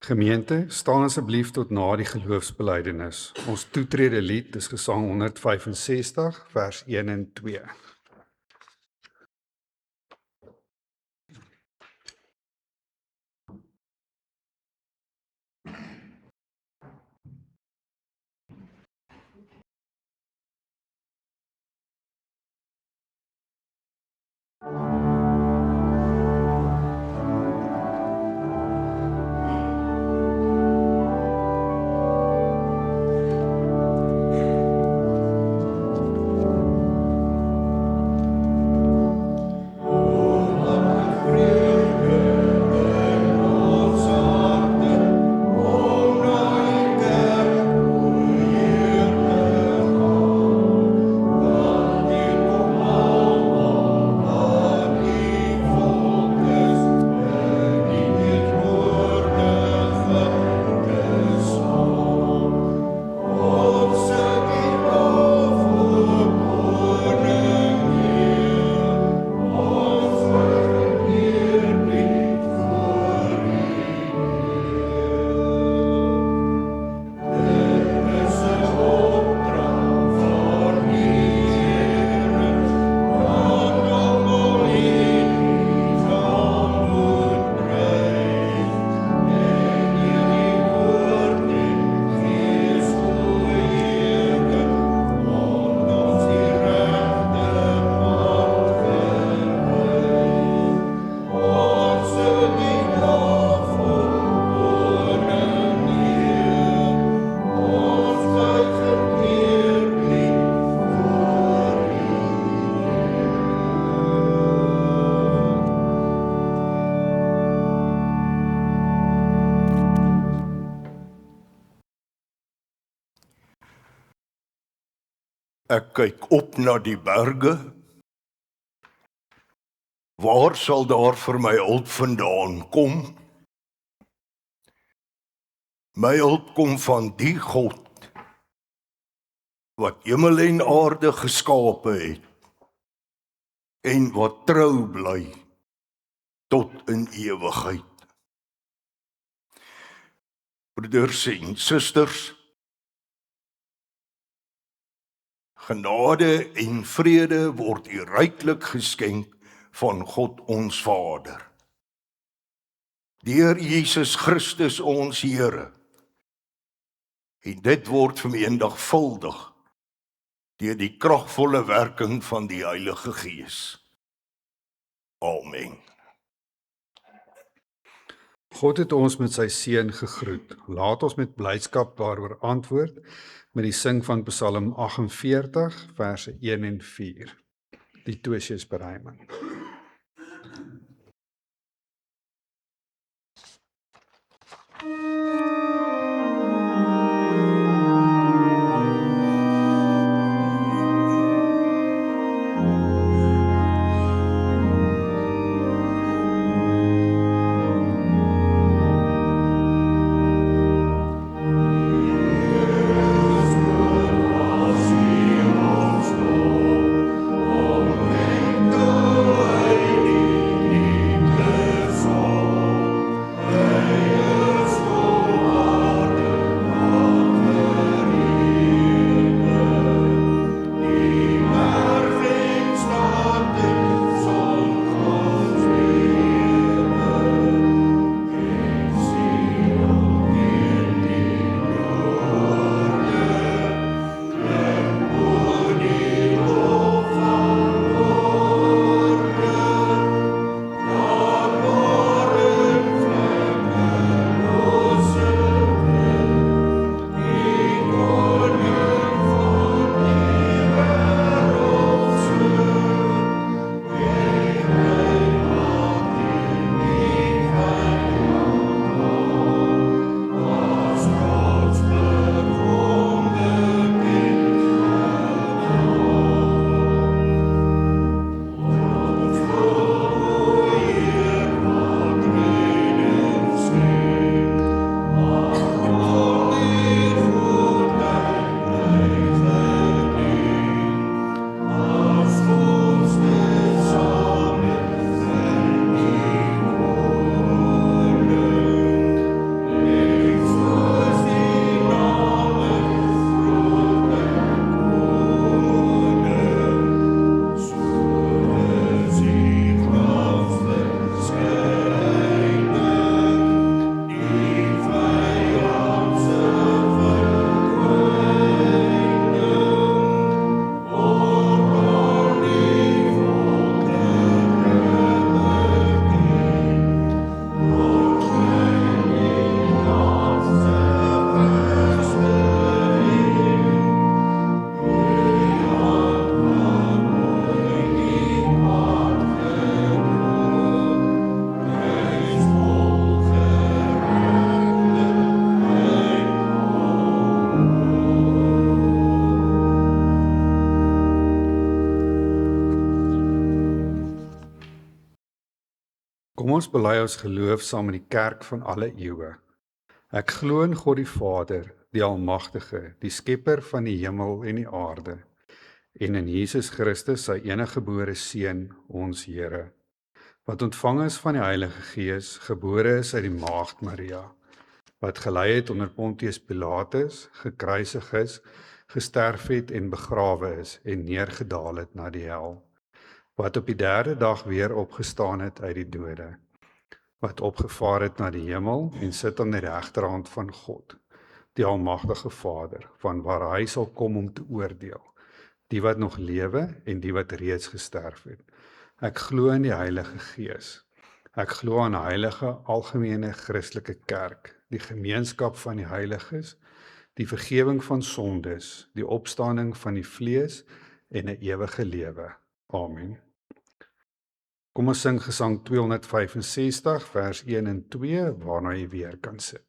Gemeente, staan asseblief tot na die geloofsbelijdenis. Ons toetrede lied is gesang 165, vers 1 en 2. Ek kyk op na die berge. Waar sal daar vir my hulp vandaan kom? My hulp kom van die God wat hemel en aarde geskape het en wat trou bly tot in ewigheid. Broeders en susters, genade en vrede word u ryklik geskenk van God ons Vader. Deur Jesus Christus ons Here. En dit word vermenigvuldig deur die kragvolle werking van die Heilige Gees. Amen. God het ons met sy seun gegroet. Laat ons met blydskap daaroor antwoord met die sing van Psalm 48, verse 1 en 4. Die Toosiusberuiming. Oh Kom ons bely ons geloof saam met die kerk van alle eeue. Ek glo in God die Vader, die Almagtige, die skepper van die hemel en die aarde, en in Jesus Christus, sy eniggebore Seun, ons Here, wat ontvang is van die Heilige Gees, gebore is uit die maagd Maria, wat gelei het onder Pontius Pilatus, gekruisig is, gesterf het en begrawe is en neergedaal het na die hel, wat op die derde dag weer opgestaan het uit die dode, wat opgevaar het na die hemel en sit aan die regterhand van God, die Almagtige Vader, van waar hy sal kom om te oordeel, die wat nog lewe en die wat reeds gesterf het. Ek glo in die Heilige Gees. Ek glo aan 'n heilige algemene Christelike kerk, die gemeenskap van die heiliges, die vergifnis van sondes, die opstanding van die vlees en 'n ewige lewe. Amen. Kom ons sing gesang 265 vers 1 en 2 waarna jy weer kan sit.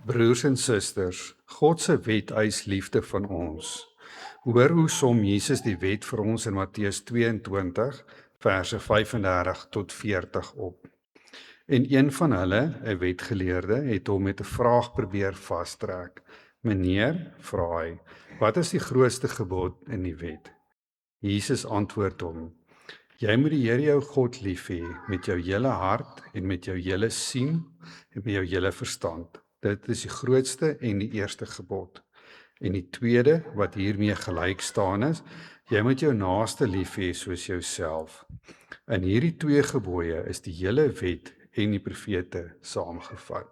Broers en susters, God se wet eis liefde van ons. Hoor hoe som Jesus die wet vir ons in Matteus 22 verse 35 tot 40 op. En een van hulle, 'n wetgeleerde, het hom met 'n vraag probeer vastrek. Meneer, vra hy, wat is die grootste gebod in die wet? Jesus antwoord hom, jy moet die Here jou God lief hê met jou hele hart en met jou hele sien en met jou hele verstand. Dit is die grootste en die eerste gebod. En die tweede, wat hiermee gelyk staan is, jy moet jou naaste lief hê soos jouself. In hierdie twee gebooie is die hele wet en die profete saamgevat.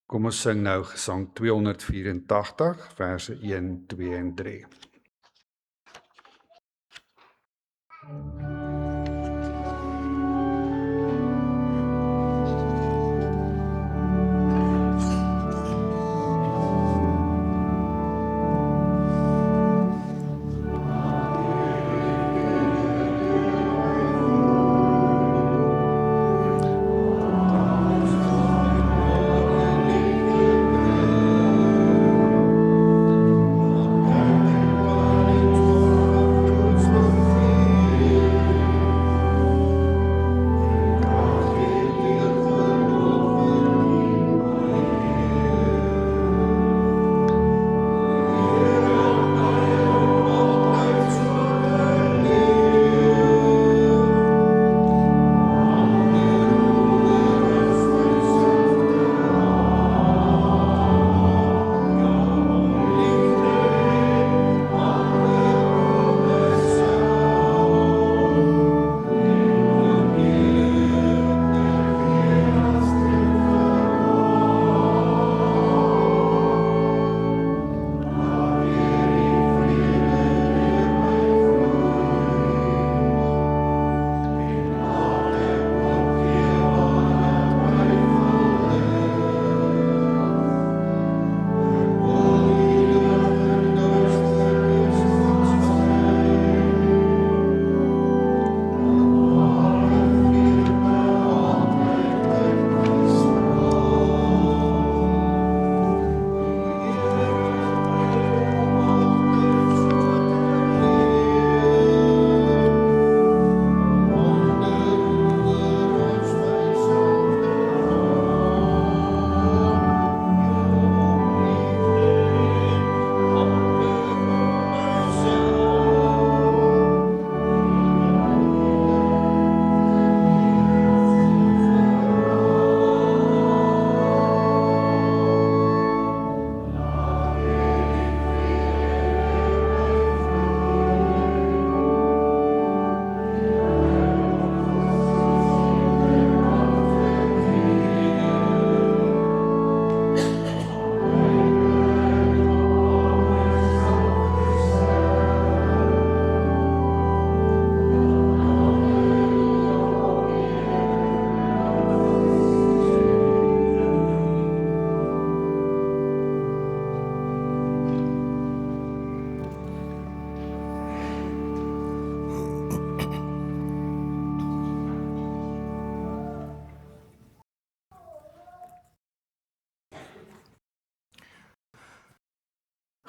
Kom ons sing nou gesang 284, verse 1, 2 en 3.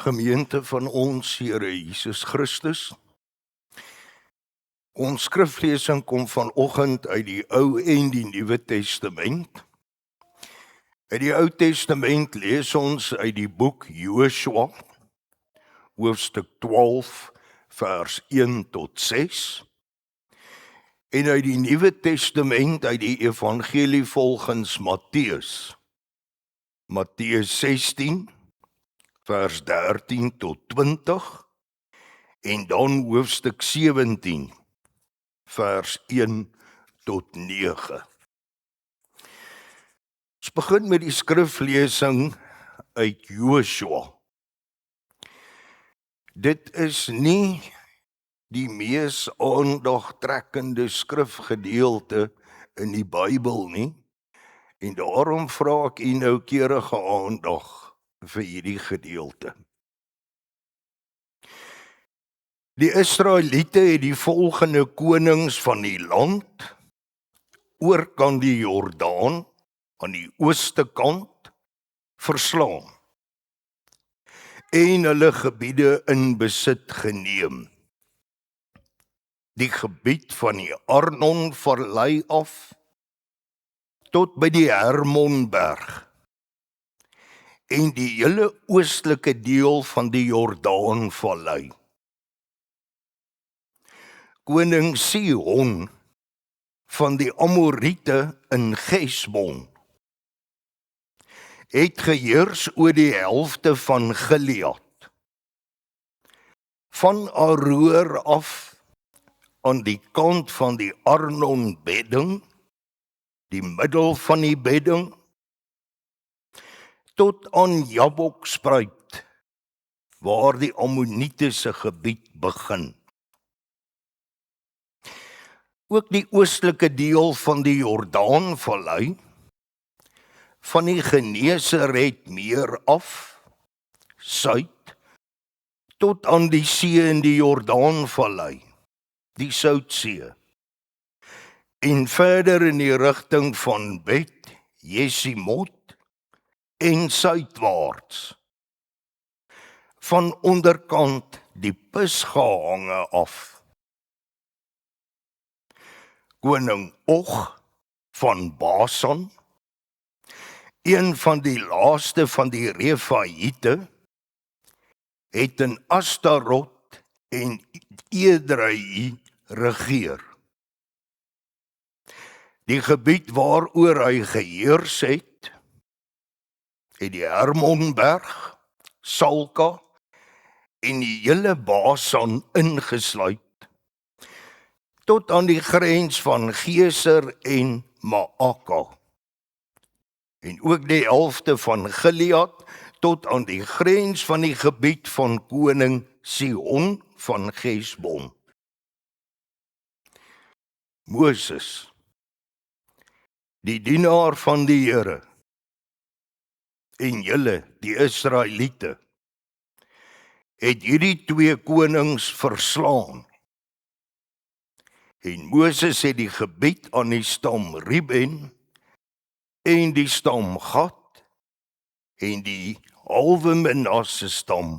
Gemeente van ons Here Jesus Christus. Ons skriflesing kom vanoggend uit die Ou en die Nuwe Testament. Uit die Ou Testament lees ons uit die boek Josua, hoofstuk 12, vers 1 tot 6. En uit die Nuwe Testament uit die Evangelie volgens Matteus. Matteus 16, vers 13 tot 20 en dan hoofstuk 17, vers 1 tot 9. Ons begin met die skriflesing uit Josua. Dit is nie die mees aandagtrekkende skrifgedeelte in die Bybel nie, en daarom vra ek u noukeurige aandag vir hierdie gedeelte. Die Israeliete het die volgende konings van die land oorkant die Jordaan aan die ooste kant verslaan en hulle gebiede in besit geneem. Die gebied van die Arnon-vallei af tot by die Hermonberg en die hele oostelike deel van die Jordaanvallei. Koning Sihon van die Amoriete in Gesbon het geheers oor die helfte van Gilead, van Aroer af aan die kant van die Arnon-bedding, die middel van die bedding, tot aan Jabokspruit, waar die Ammonitiese gebied begin. Ook die oostelike deel van die Jordaanvallei, van die Genesaret meer af, suid, tot aan die see in die Jordaanvallei, die Soutsee, en verder in die rigting van Bet Jesimot en suidwaarts, van onderkant die Pisgahange af. Koning Og van Basan, een van die laaste van die Refaïte, het in Astarot en Edrei regeer. Die gebied waaroor hy geheers het die Hermonberg, Salka en die hele Basan ingesluit, tot aan die grens van Geser en Maaka, en ook die helfte van Gilead, tot aan die grens van die gebied van koning Sihon van Gesbon. Moses, die dienaar van die Here, en julle, die Israeliete, het hierdie twee konings verslaan. En Moses het die gebied aan die stam Ruben en die stam Gad en die halwe Manasse stam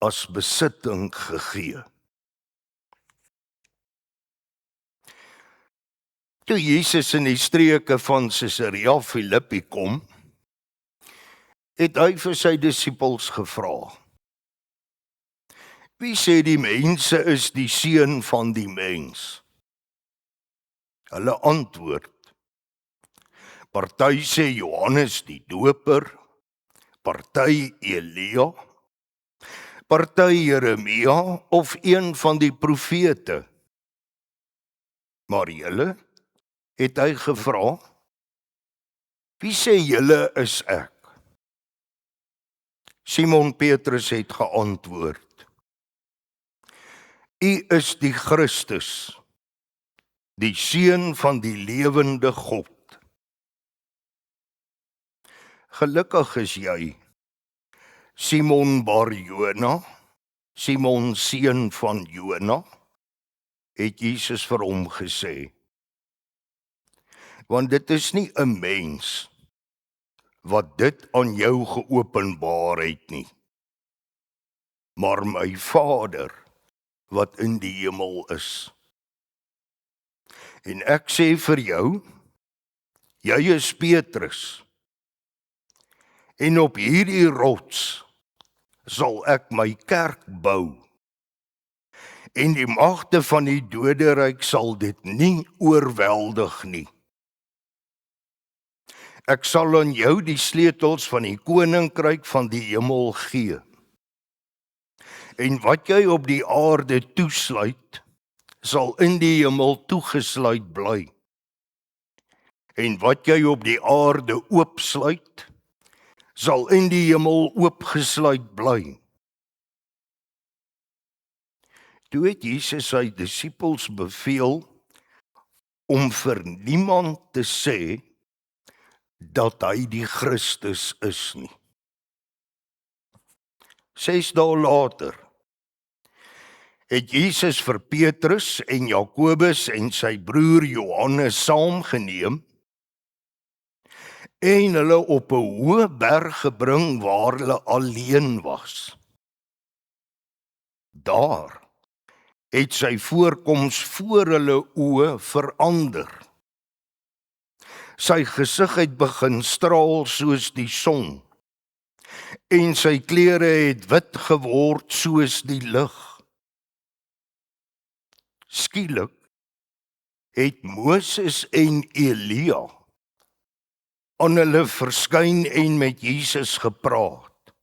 as besitting gegee. Toe Jesus in die streke van Caesarea Philippi kom, het hy vir sy disippels gevra: Wie sê die mense is die seun van die mens? Hulle antwoord: Party sê Johannes die Doper, party Elia, party Jeremia of een van die profete. Maar julle, het hy gevra, wie sê julle is ek? Simon Petrus het geantwoord: U is die Christus, die Seun van die lewende God. Gelukkig is jy, Simon Bar-Jona, Simon seun van Jona, het Jesus vir hom gesê. Want dit is nie 'n mens wat dit aan jou geopenbaar het nie, maar my Vader wat in die hemel is. En ek sê vir jou, jy is Petrus, en op hierdie rots sal ek my kerk bou, en die magte van die doderyk sal dit nie oorweldig nie. Ek sal aan jou die sleutels van die koninkryk van die hemel gee. En wat jy op die aarde toesluit, sal in die hemel toegesluit bly. En wat jy op die aarde oopsluit, sal in die hemel oopgesluit bly. Toe het Jesus sy disippels beveel om vir niemand te sê dat hy die Christus is nie. 6 dae later het Jesus vir Petrus en Jakobus en sy broer Johannes saamgeneem en hulle op 'n hoë berg gebring waar hulle alleen was. Daar het sy voorkoms voor hulle oë verander. Sy gesig het begin straal soos die son, en sy klere het wit geword soos die lig. Skielik het Moses en Elia aan hulle verskyn en met Jesus gepraat.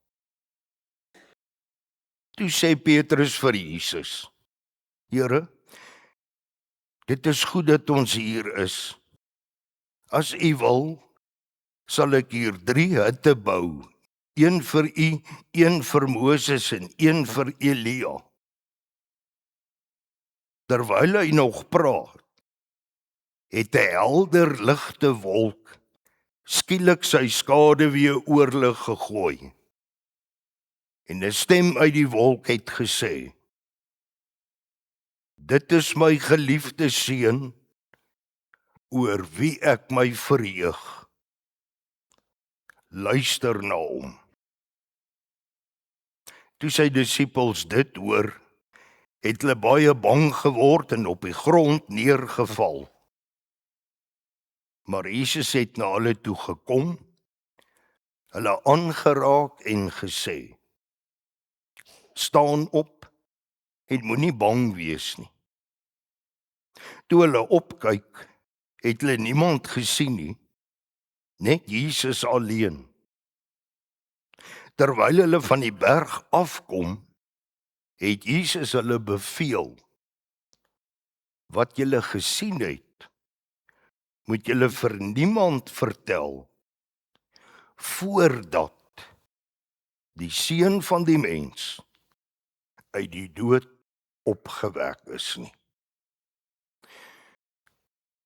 Toe sê Petrus vir Jesus, Here, dit is goed dat ons hier is. As u wil, sal ek hier 3 hutte bou, een vir u, een vir Moses en een vir Elia. Terwyl hy nog praat, het 'n helder ligte wolk skielik sy skaduwee oor hulle gegooi. En 'n stem uit die wolk het gesê, dit is my geliefde seun, oor wie ek my verheug. Luister na hom. Toe sy disippels dit hoor, het hulle baie bang geword en op die grond neergeval. Maar Jesus het na hulle toe gekom, hulle aangeraak en gesê, staan op en moenie bang wees nie. Toe hulle opkyk, het hulle niemand gesien nie, net Jesus alleen. Terwyl hulle van die berg afkom, het Jesus hulle beveel, wat julle gesien het, moet julle vir niemand vertel, voordat die Seun van die mens uit die dood opgewek is nie.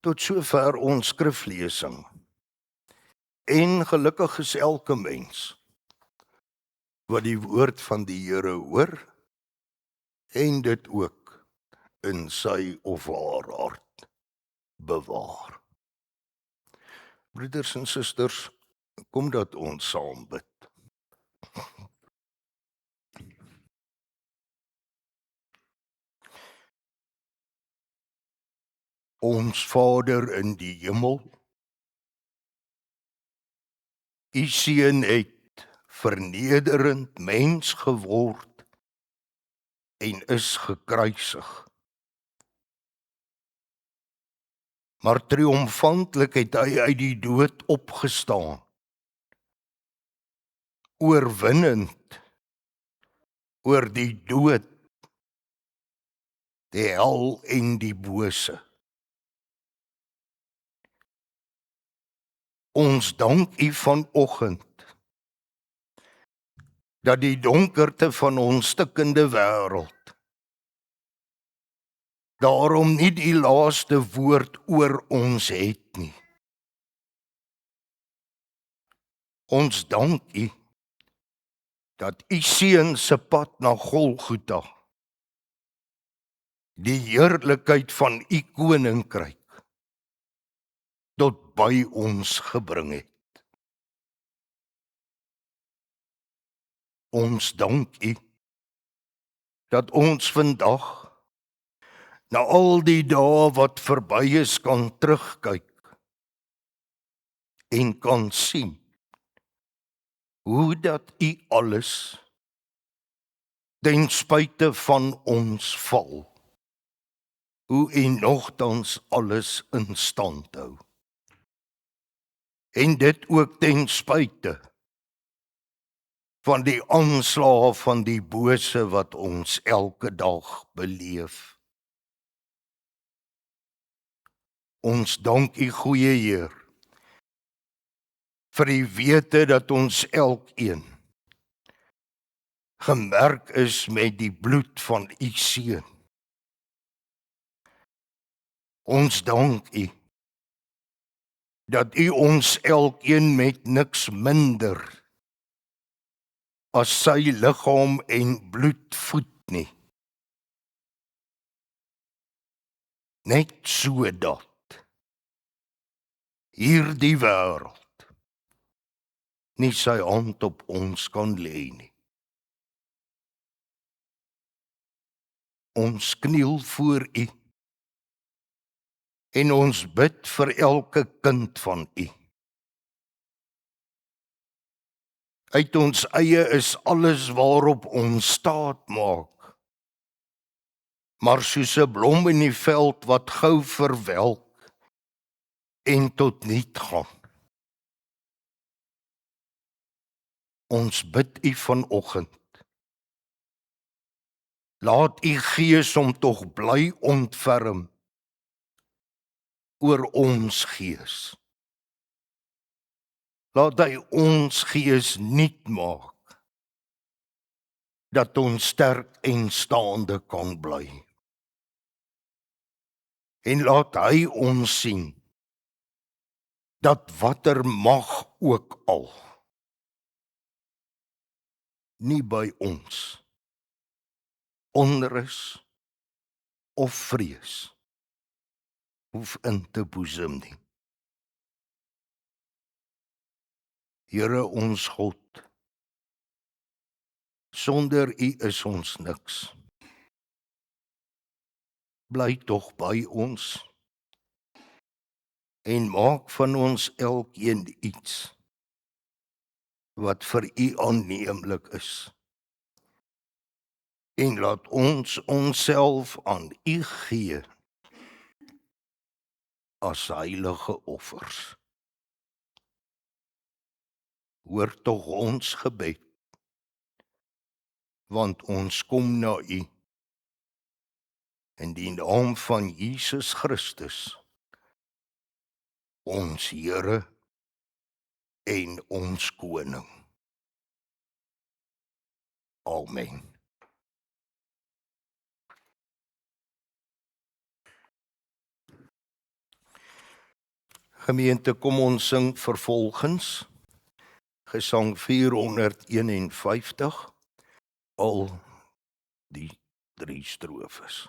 Tot sover ons skriflesing. En gelukkig is elke mens wat die woord van die Here hoor en dit ook in sy of haar hart bewaar. Broeders en susters, kom dat ons saam bid. Ons Vader in die hemel, u seun het vernederend mens geword en is gekruisig. Maar triomfantlik het hy uit die dood opgestaan, oorwinnend oor die dood, die hel en die bose. Ons dank u vanoggend dat die donkerte van ons stikkende wêreld daarom nie die laaste woord oor ons het nie. Ons dank u dat u seun se pad na Golgotha die heerlikheid van u koninkryk tot by ons gebring het. Ons dank u dat ons vandag na al die dae wat verby is kan terugkyk en kan sien hoe dat U alles ten spyte van ons val, hoe U nogtans alles in stand hou. En dit ook ten spyte van die aanslae van die bose wat ons elke dag beleef. Ons dank U, goeie Heer, vir die wete dat ons elkeen gemerk is met die bloed van U Seun. Ons dank U dat U ons elkeen met niks minder as sy liggaam en bloed voed nie. Net sodat hierdie wêreld nie sy hand op ons kan lê nie. Ons kniel voor U en ons bid vir elke kind van U. Uit ons eie is alles waarop ons staat maak, maar soos 'n blom in die veld wat gou verwelk en tot niet gaan. Ons bid U vanoggend, laat U Gees hom tog bly ontferm oor ons gees. Laat hy ons gees nuut maak, dat ons sterk en staande kan bly. En laat hy ons sien, dat watter mag ook al, nie by ons onrus of vrees hoef in te boesem nie. Here ons God, sonder U is ons niks. Bly tog by ons en maak van ons elkeen iets wat vir U aanneemlik is. En laat ons onsself aan U gee as heilige offers. Hoor tog ons gebed, want ons kom na U in die naam van Jesus Christus, ons Here en ons Koning. Amen. Gemeente, kom ons sing vervolgens Gesang 451, al die 3 strofes.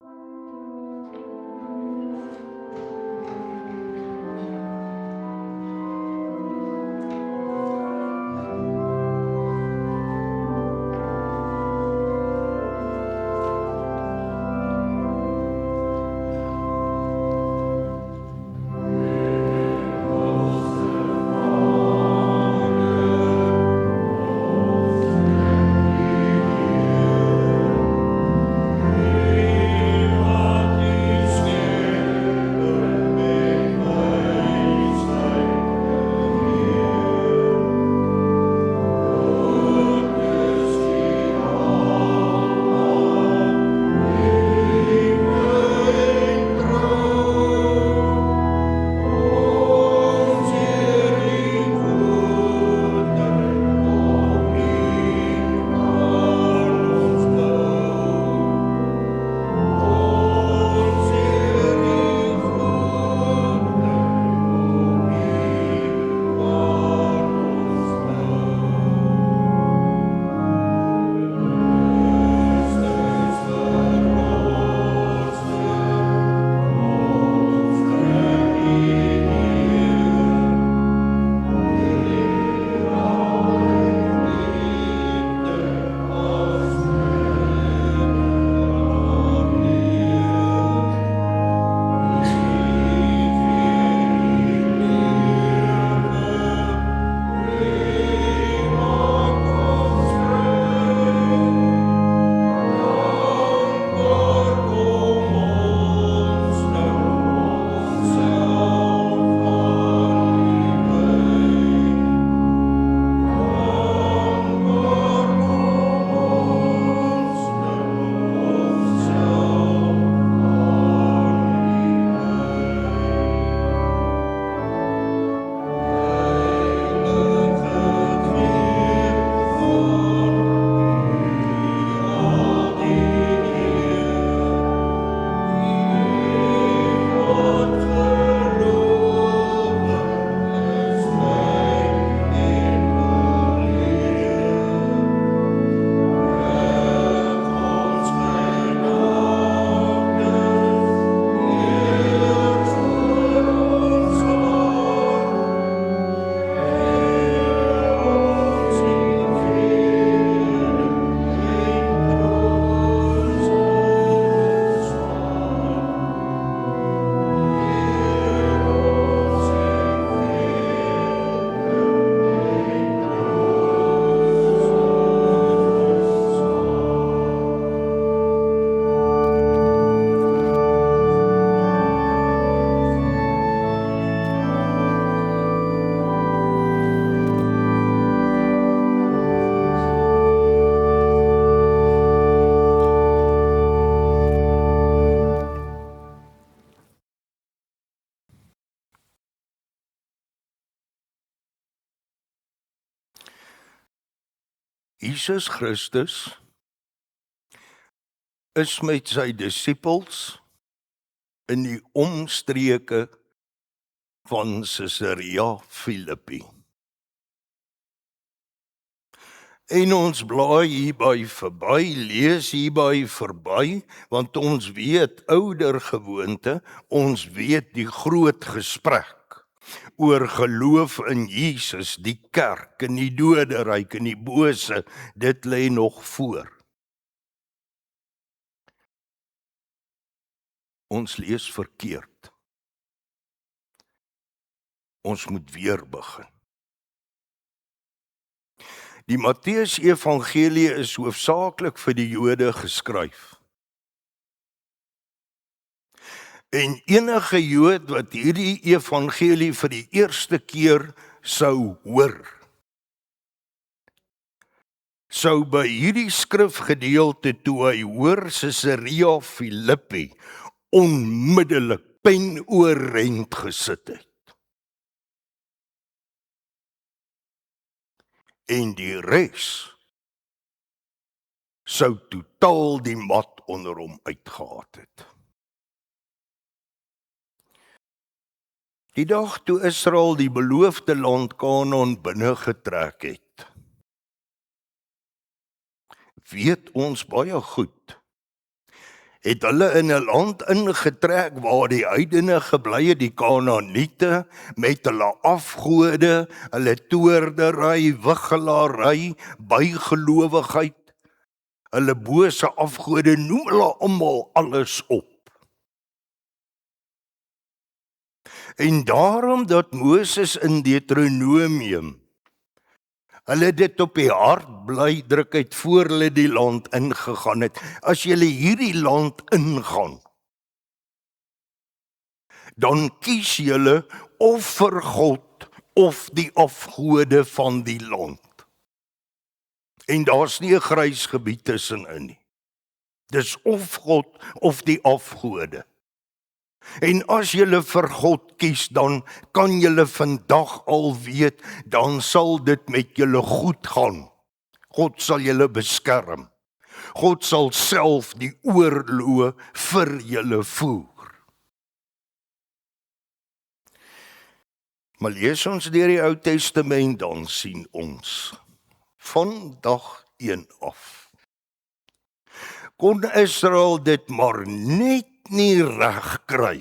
Amen. Jesus Christus is met sy disippels in die omstreke van Caesarea Philippi. En ons blaai hierby verby, lees hierby verby, want ons weet ouer gewoonte, ons weet die groot gesprek oor geloof in Jesus, die kerk, in die doderyk, in die bose, dit lê nog voor. Ons lees verkeerd. Ons moet weer begin. Die Matteus Evangelie is hoofsaaklik vir die Jode geskryf. En enige Jood wat hierdie evangelie vir die eerste keer sou hoor, sou by hierdie skrifgedeelte toe hy hoor Caesarea Philippi onmiddellik pen oorrent gesit het. En die res sou totaal die mat onder hom uitgehaat het. Die dag toe Israel die beloofde land Kanaan binne getrek het, weet ons baie goed, het hulle in 'n land ingetrek waar die heidene gebly het, die Kanaaniete, met hulle afgode, hulle toordery, wiggelary, bygelowigheid, hulle bose afgode, noem hulle almal alles op. En daarom dat Moses in Deuteronomium hulle dit op die hart bly druk het voor hulle die land ingegaan het. As julle hierdie land ingaan, dan kies julle of vir God of die afgode van die land. En daar's nie 'n grys gebied tussenin nie. Dis of God of die afgode. En as julle vir God kies, dan kan julle vandag al weet, dan sal dit met julle goed gaan. God sal julle beskerm. God sal self die oorloë vir julle voer. Maar lees ons deur die Ou Testament, dan sien ons van dag 1 af. Kon Israel dit maar net nie reg kry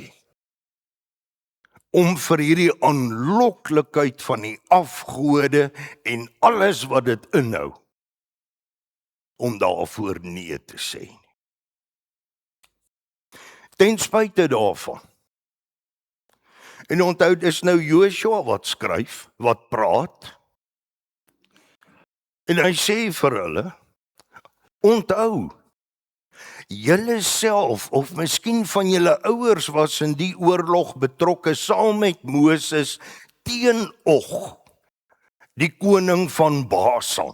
om vir hierdie aanloklikheid van die afgode en alles wat dit inhou, om daarvoor nee te sê. Ten spyte daarvan. En onthou, dis nou Joshua wat skryf, wat praat, en hy sê vir hulle, onthou, julle self, of miskien van julle ouers was in die oorlog betrokke saam met Moses teen Og, die koning van Basan,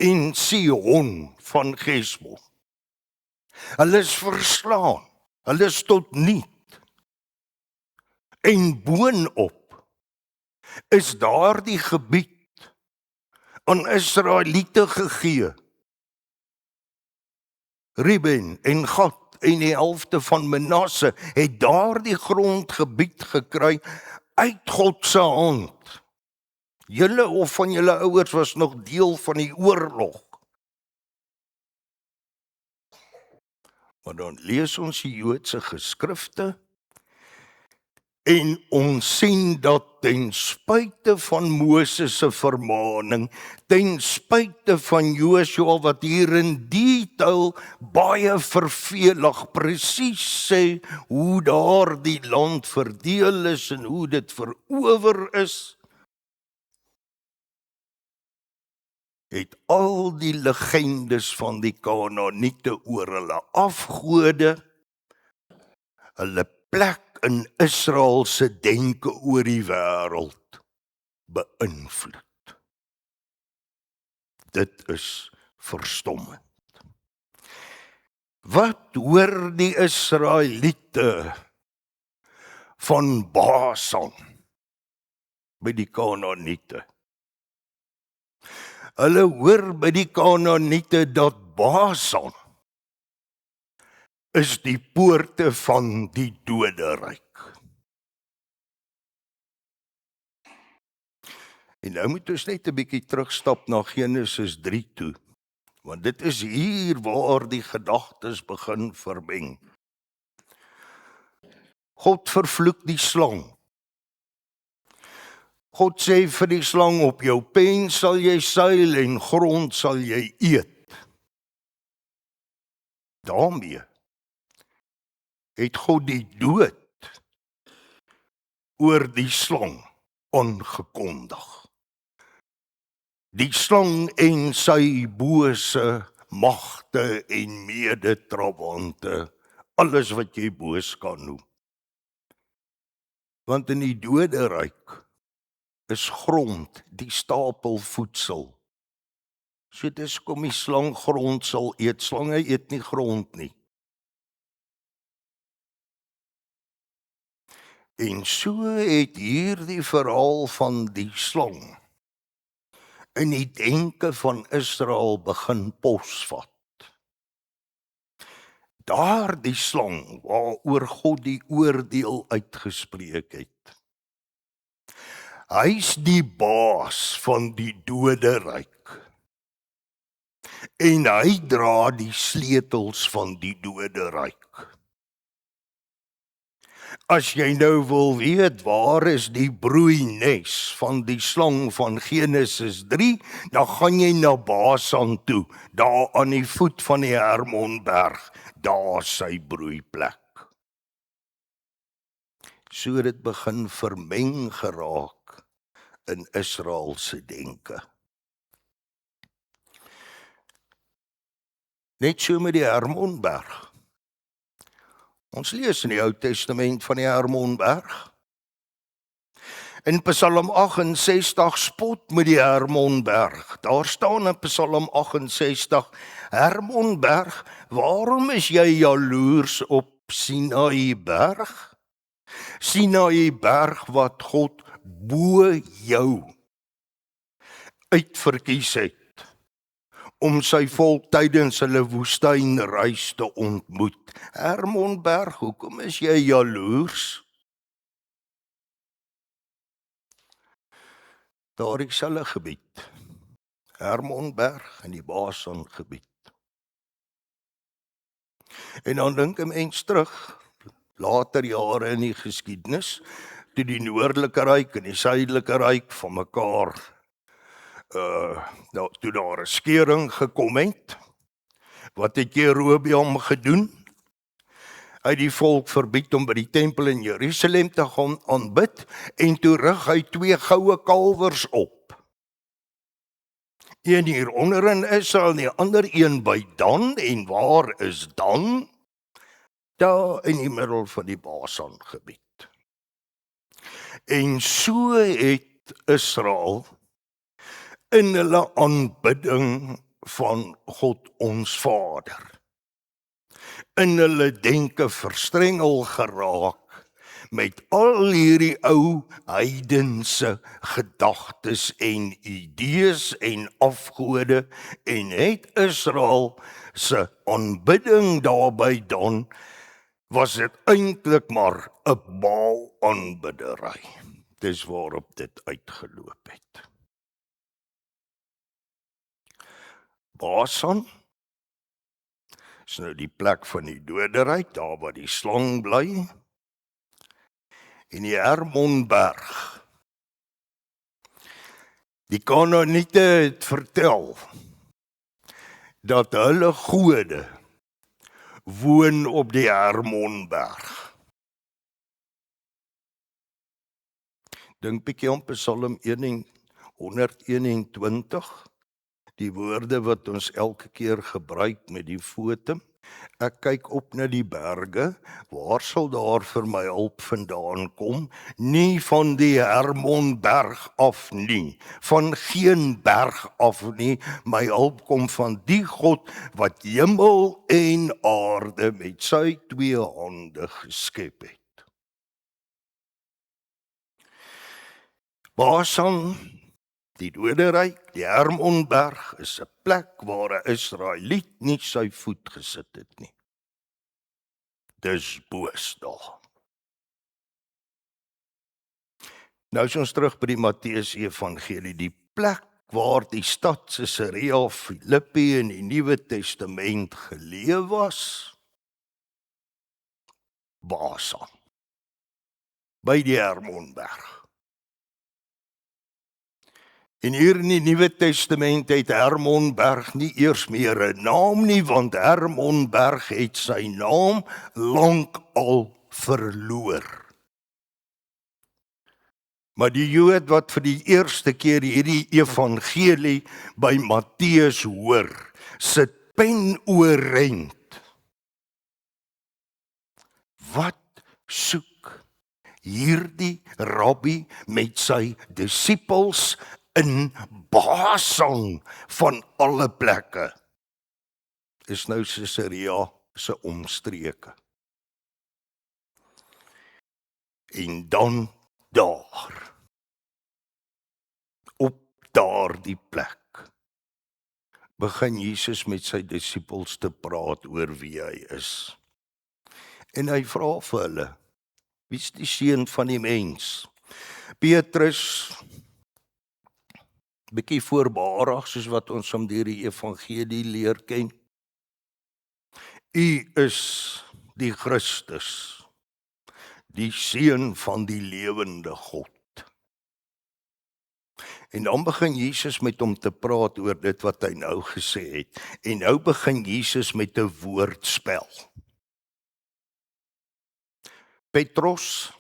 en Sihon van Gesbon. Hulle is verslaan, hulle is tot niet. En boonop is daar die gebied aan Israeliete gegee. Reuben en Gad en die helfte van Manasse het daardie grondgebied gekry uit God se hand. Julle of van julle ouers was nog deel van die oorlog. Maar dan lees ons die Joodse geskrifte en ons sien dat ten spyte van Moses se vermaaning, ten spyte van Joshua wat hier in detail baie vervelig presies sê hoe daar die land verdeel is en hoe dit verower is, het al die legendes van die Kanaaniete oor hulle afgode, hulle plek in Israel se denke oor die wêreld beïnvloed. Dit is verstommend. Wat hoor die Israeliete van Basan by die Kanaaniete? Hulle hoor by die Kanaaniete dat Basan is die poorte van die doderyk. En nou moet ons net 'n bietjie terugstap na Genesis 3 toe, want dit is hier waar die gedagtes begin vermeng. God vervloek die slang. God sê vir die slang, op jou pen sal jy seil en grond sal jy eet. Daarmee het God die dood oor die slang aangekondig. Die slang en sy bose magte en medetrawante, alles wat jy boos kan noem. Want in die doderyk is grond die stapel voedsel. So dis kom die slang grond sal eet. Slange eet nie grond nie. En so het hierdie verhaal van die slang in die denke van Israel begin posvat. Daardie slang waaroor God die oordeel uitgespreek het. Hy's die baas van die doderyk. En hy dra die sleutels van die doderyk. As jy nou wil weet waar is die broeines van die slang van Genesis 3, dan gaan jy na Basan toe, daar aan die voet van die Hermonberg, daar sy broeiplek. So dit begin vermeng geraak in Israel se denke. Net so met die Hermonberg. Ons lees in die Ou Testament van die Hermonberg. In Psalm 68 spot met die Hermonberg. Daar staan in Psalm 68, Hermonberg, waarom is jy jaloers op Sinaï berg? Sinaï berg wat God bo jou uitverkies het om sy volk tydens hulle woestynreis te ontmoet. Hermonberg, hoekom is jy jaloers? Daar is hulle gebied, Hermonberg in die Basan gebied. En dan dink 'n mens terug, later jare in die geskiedenis, toe die noordelike ryk en die suidelike ryk van mekaar toe daar 'n skeuring gekom het. Wat het Jerobeam gedoen? Hy het die volk verbied om by die tempel in Jerusalem te gaan aanbid en toe rig hy 2 goue kalwers op. Een hier onder in Israel en die ander een by Dan. En waar is Dan? Daar in die middel van die Basan gebied. En so het Israel in hulle aanbidding van God ons Vader, in hulle denke verstrengel geraak met al hierdie ou heidense gedagtes en idees en afgode, en het Israel se aanbidding daarby Dan, was dit eintlik maar 'n Baal aanbiddery. Dis waarop dit uitgeloop het. Basan is nou die plek van die doderyk, daar waar die slang bly. En die Hermonberg. Die Kanaaniete het vertel dat hulle gode woon op die Hermonberg. Dink bietjie aan Psalm 121, die woorde wat ons elke keer gebruik met die foto. Ek kyk op na die berge, waar sal daar vir my hulp vandaan kom? Nie van die Hermonberg af nie, van geen berg af nie, my hulp kom van die God wat hemel en aarde met sy 2 hande geskep het. Basan Die Doderyk, die Hermonberg, is 'n plek waar 'n Israeliet nie sy voet gesit het nie. Dis boos daar. Nou is ons terug by die Matteus Evangelie, die plek waar die stad Caesarea Philippi in die Nuwe Testament geleë was, Basan, by die Hermonberg. En hier in die Nuwe Testament het Hermonberg nie eers meer 'n naam nie, want Hermonberg het sy naam lank al verloor. Maar die Jood wat vir die eerste keer hierdie evangelie by Matteus hoor, sit pen oorent. Wat soek hierdie rabbi met sy disippels in Basan van alle plekke? Is nou Caesarea se omstreke. En dan daar, op daardie plek, begin Jesus met sy disippels te praat oor wie hy is. En hy vra vir hulle, wie is die seun van die mens? Petrus, bietjie voorbarig soos wat ons om deur die evangelie leer ken. U is die Christus, die seun van die lewende God. En dan begin Jesus met hom te praat oor dit wat hy nou gesê het. En nou begin Jesus met 'n woordspel. Petrus,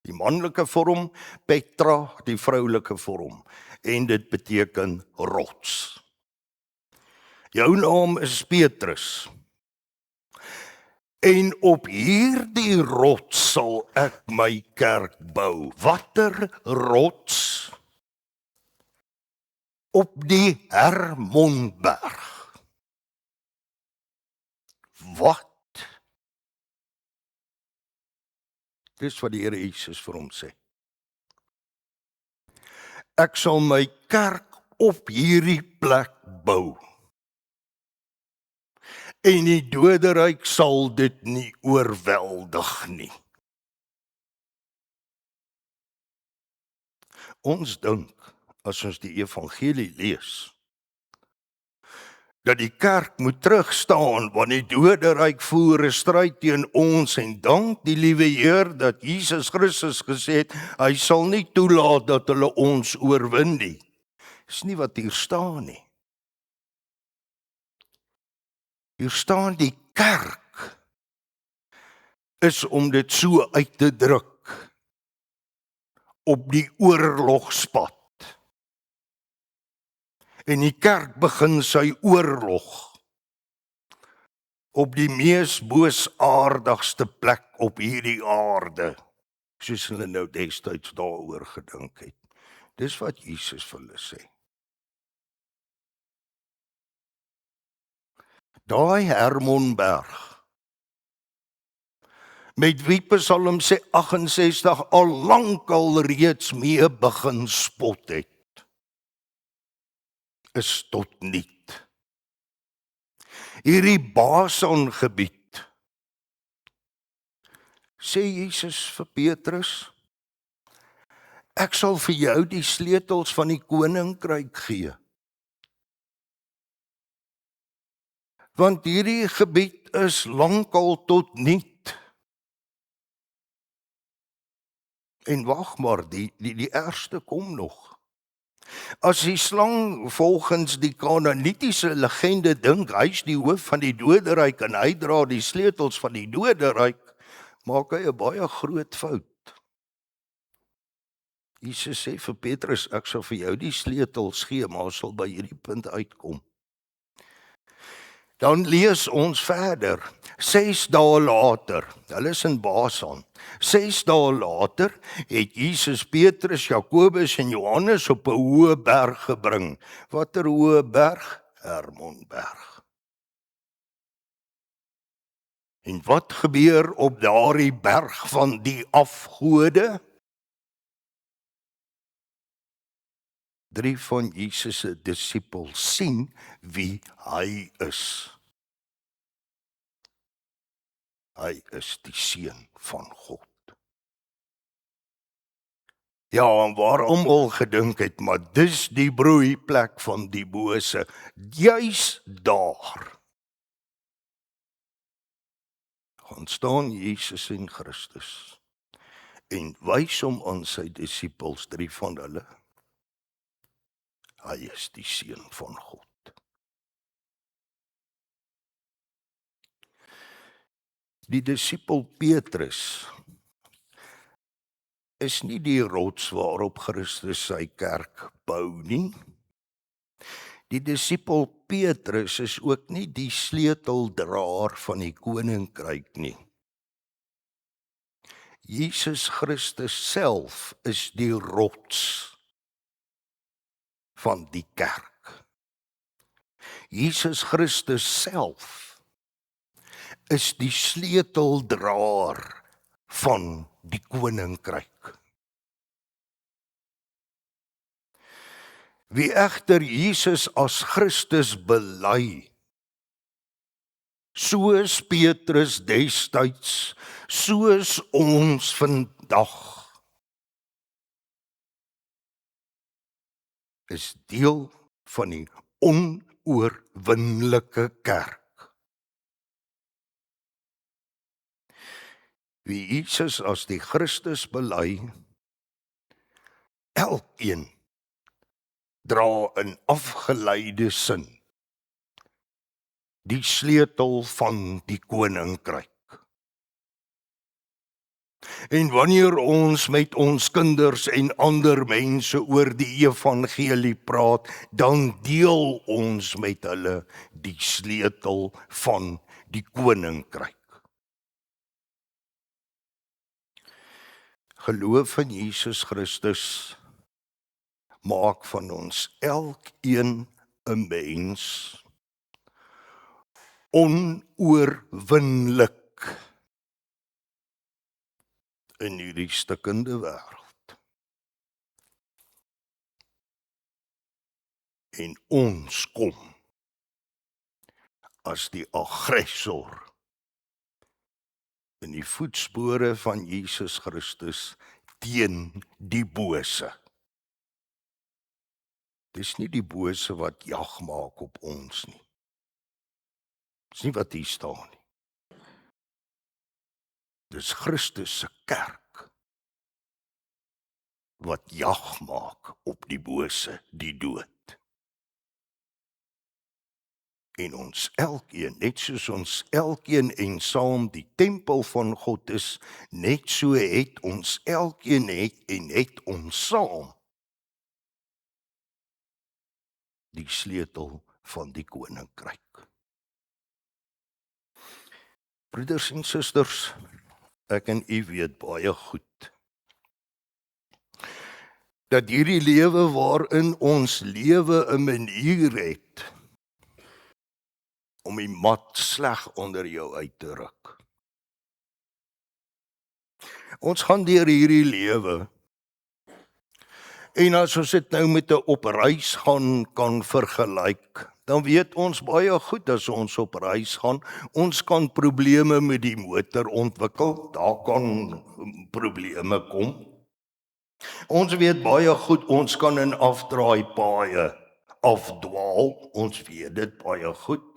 die manlike vorm, Petra, die vroulike vorm. En dit beteken rots. Jou naam is Petrus. En op hierdie rots sal ek my kerk bou. Watter rots? Op die Hermonberg. Wat? Dis wat die Here Jesus vir hom sê. Ek sal my kerk op hierdie plek bou. En die doderyk sal dit nie oorweldig nie. Ons dink, as ons die evangelie lees, dat die kerk moet terugstaan, want die doderyk voer 'n stryd teen ons, en dank die liewe Heer dat Jesus Christus gesê het, hy sal nie toelaat dat hulle ons oorwin nie. Dis nie wat hier staan nie. Hier staan die kerk is om dit so uit te druk op die oorlogspad. En die kerk begin sy oorlog op die mees boosaardigste plek op hierdie aarde, soos hulle nou destyds daaroor gedink het. Dis wat Jesus vir hulle sê. Daai Hermonberg, met wie Psalm 68 al lankal reeds mee begin spot het, is tot niet. Hierdie Basan gebied, sê Jesus vir Petrus, ek sal vir jou die sleutels van die koninkryk gee. Want hierdie gebied is lankal tot niet. En wag maar, die ergste kom nog. As die slang volgens die Kanaanitiese legende dink, hy is die hoof van die doderyk en hy dra die sleutels van die doderyk, maak hy 'n baie groot fout. Jesus sê vir Petrus, ek sal vir jou die sleutels gee, maar ons sal by hierdie punt uitkom. Dan lees ons verder, 6 dae later, hulle is in Basan, 6 dae later het Jesus Petrus, Jakobus en Johannes op 'n hoë berg gebring. Watter hoë berg? Hermonberg. En wat gebeur op daardie berg van die afgode? 3 van Jesus se disippels sien wie hy is. Hy is die Seun van God. Ja, en waarom al gedink het, maar dis die broeiplek van die bose, juis daar gaan staan Jesus en Christus en wys hom aan sy disippels, 3 van hulle, hy is die Seun van God. Die disipel Petrus is nie die rots waarop Christus sy kerk bou nie. Die disipel Petrus is ook nie die sleuteldraer van die koninkryk nie. Jesus Christus self is die rots van die kerk. Jesus Christus self is die sleuteldraer van die koninkryk. Wie egter Jesus as Christus bely, soos Petrus destyds, soos ons vandag, is deel van die onoorwinnelike kerk. Wie Jesus as die Christus bely, elkeen dra in afgeleide sin die sleutel van die koninkryk. En wanneer ons met ons kinders en ander mense oor die evangelie praat, dan deel ons met hulle die sleutel van die koninkryk. Geloof in Jesus Christus maak van ons elkeen 'n mens onoorwinlik in hierdie stikkende wêreld. En ons kom as die aggressor in die voetspore van Jesus Christus teen die bose. Dis nie die bose wat jag maak op ons nie. Dis nie wat hier staan nie. Dis Christus se kerk wat jag maak op die bose, die dood. En ons elkeen, net soos ons elkeen en saam die tempel van God is, net so het ons elkeen het ons saam die sleutel van die koninkryk. Broeders en susters, ek en u weet baie goed dat hierdie lewe waarin ons lewe 'n manier het om die mat sleg onder jou uit te ruk. Ons gaan deur hierdie lewe, en as ons dit nou met 'n op reis gaan kan vergelyk, dan weet ons baie goed as ons op reis gaan, ons kan probleme met die motor ontwikkel, daar kan probleme kom. Ons weet baie goed, ons kan in afdraaipaaie afdwaal, ons weet dit baie goed.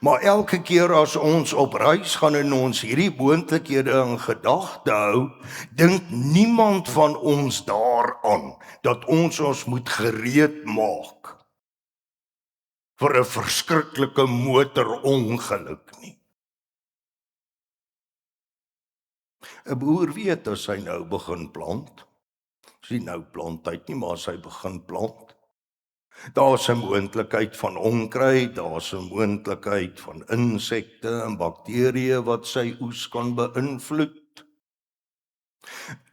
Maar elke keer as ons op reis gaan en ons hierdie moontlikhede in gedagte hou, dink niemand van ons daaraan dat ons moet gereed maak vir 'n verskriklike motorongeluk nie. 'n Boer weet as hy nou begin plant, sien nou planttyd nie, maar as hy begin plant, daar's 'n moontlikheid van onkruid, daar's 'n moontlikheid van insekte en bakterieë wat sy oes kan beïnvloed.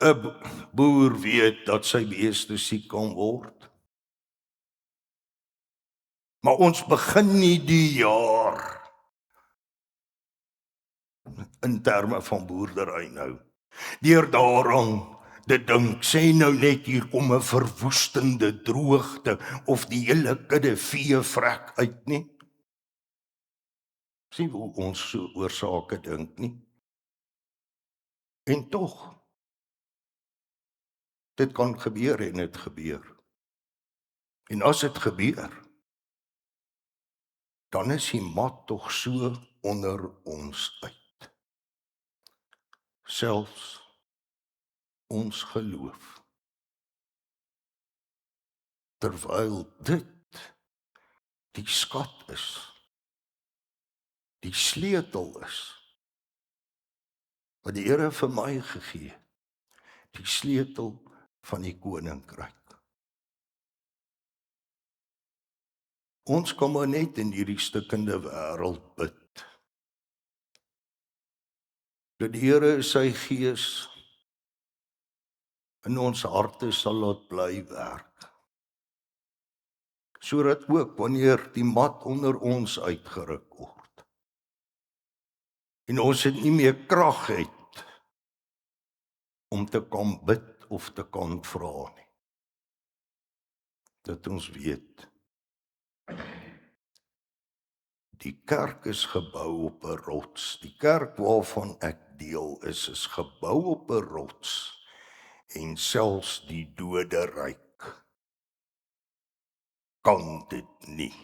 'n Boer weet dat sy beeste siek kan word. Maar ons begin nie die jaar in terme van boerdery nou deur daaraan Dit dink, sê nou net hier kom 'n verwoestende droogte of die hele kudde vee vrek uit nie. Sien hoe ons so oor sake dink nie. En tog, dit kan gebeur en dit gebeur. En as dit gebeur, dan is die mat tog so onder ons uit. Selfs ons geloof. Terwyl dit die skat is, die sleutel is, wat die Here vir my gegee het, die sleutel van die koninkryk. Ons kan maar net in hierdie stikkende wêreld bid. Dat die Here sy gees in ons harte sal laat bly werk. Sodat ook wanneer die mat onder ons uitgeruk word en ons het nie meer krag het om te kan bid of te kan vra nie. Dat ons weet, die kerk is gebou op 'n rots. Die kerk waarvan ek deel is gebou op 'n rots. En selfs die doderyk kan dit nie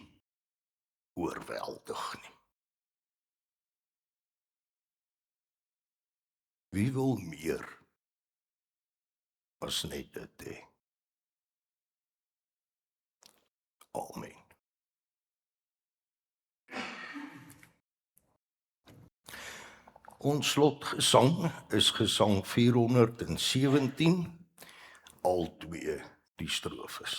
oorweldig nie. Wie wil meer as net dit hê? Amen. Ons slotgesang is gesang 417, al 2 die strofes.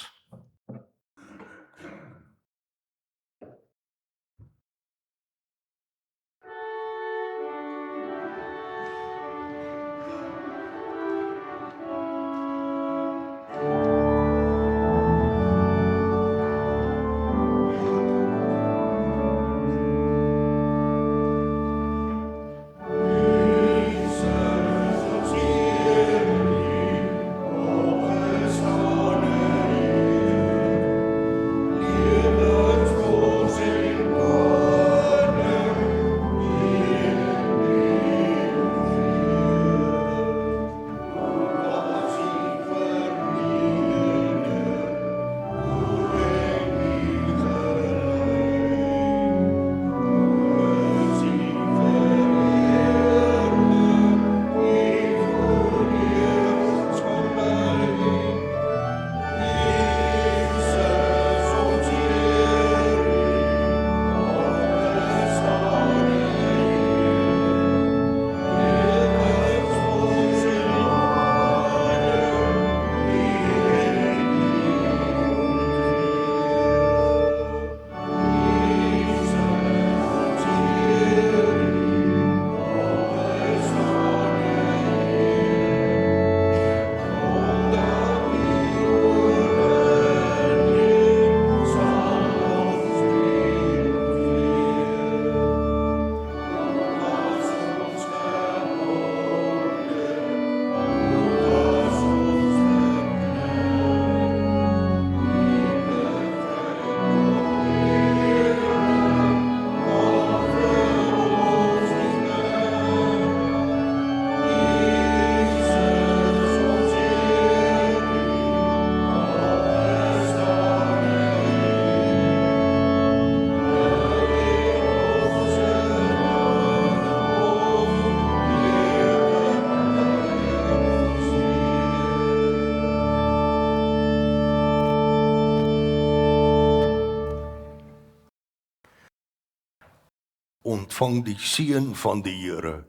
Ontvang die seën van die Here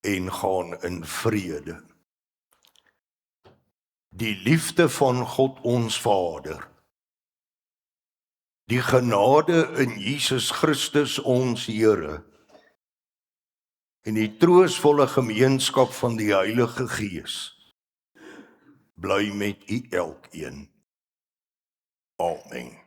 en gaan in vrede. Die liefde van God ons Vader, die genade in Jesus Christus ons Here en die troostvolle gemeenskap van die Heilige Gees bly met u elkeen. Amen.